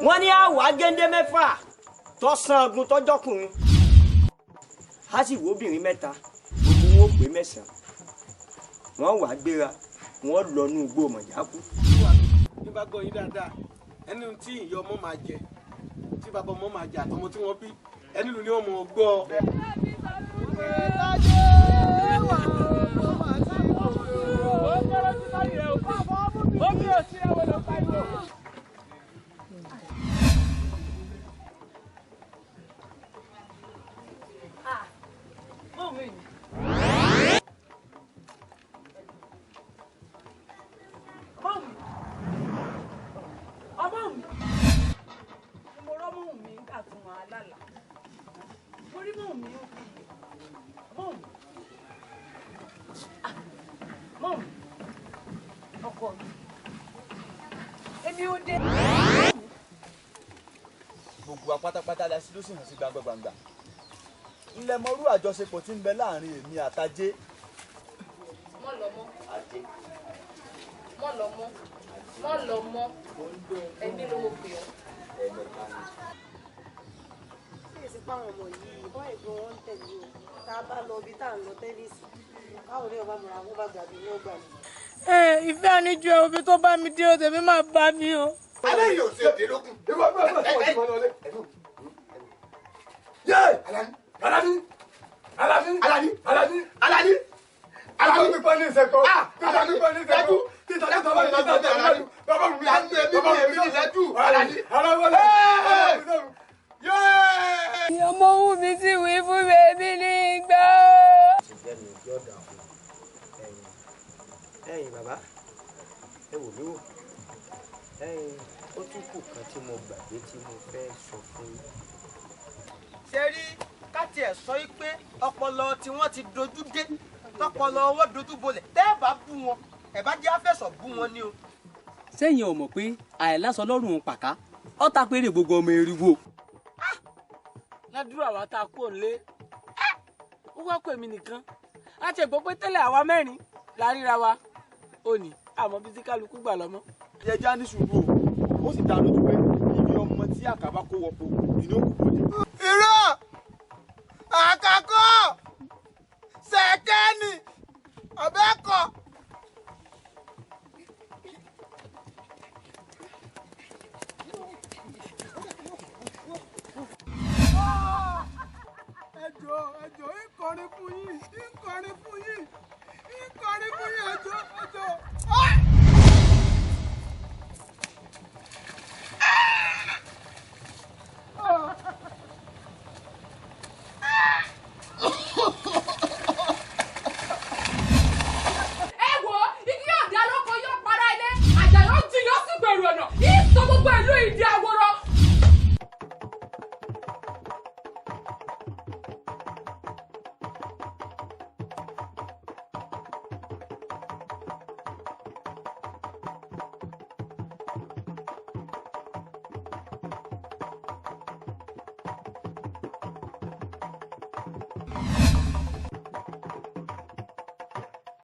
wọ́n ní àwọ̀ agéńdé mẹ́fà tó san ogun tọ́jọ́kùnrin á sì wo obìnrin mẹ́ta ogun wọn ò pé 9 wọ́n wàá gbéra wọ́n lọ ní igbó mọ̀jákú. ní bá gbọ́ yín dáadáa ẹni tí ìyá ọmọ máa jẹ tí bàbá ọmọ máa jẹ àtọmọ tí wọ́n bí ẹni lù ní ọmọ gbọ́. Gbogbo apátápátá la sí ló sì hàn sí gbangba. Ilẹ̀ mọ́rú àjọṣepọ̀ tí ń bẹ láàrin èmi àtajé. Mọ́ lọ mọ́ ẹni lówó pè ọ́. Ṣé èsì páwọn ọmọ yìí bọ́ ẹ̀gbọ́n wọn ń tẹ̀lé o tá a bá lọ bí tá à ń lọ tẹ́lẹ̀sì káwọn ní ọba mọ̀ra wọn bá gbàgbé ní ọgbà mi. Ìfẹ́ àníjú ẹ̀ òbí tó bá mi dé o tèmi máa bá mi o. Alẹ́ yìí ò sí èdè lókun. Alani pípa ní ìṣẹ̀kọ́. Alani pípa ní ìṣẹ̀kọ́. Títà bàbá mi lẹ́jú. Ọmọ òun mi sì wí fún bèbí ní gbà. Ẹ̀yin bàbá ẹ wò mí wò ó tún kù kan tí mo gbàgbé tí mo fẹ́ sọ fún yín. ṣe rí káti ẹ̀ sọ pé ọpọlọ tí wọ́n ti dojú dé tọpọlọ owó dojú bolẹ̀ tẹ́ ẹ bá bú wọn ẹ bá jẹ́ àfẹ́sọ̀ bú wọn ni o. sẹ́yìn ò mọ̀ pé àìlásọ lọ́rùn pàká ọ̀tá péré gbogbo ọmọ eriwo. Ládùúrà wa tá a kú òǹlé ó wá pè mí nìkan á ti gbọ́ pé tẹ́lẹ̀ àwa 4 la ríra wa ó ní àmọ́ bí tí kálukú gbà lọ́mọ. Ẹja ní sùúrù o, ó sì dá lójú pé ibi ọmọ tí àkàbá kó wọpọ̀ ìní òkú kò dé. Irọ́ àkàkọ́ sẹ̀kẹ́ni ọ̀bẹ́kọ̀. ẹjọ́ ìkọrin fún yín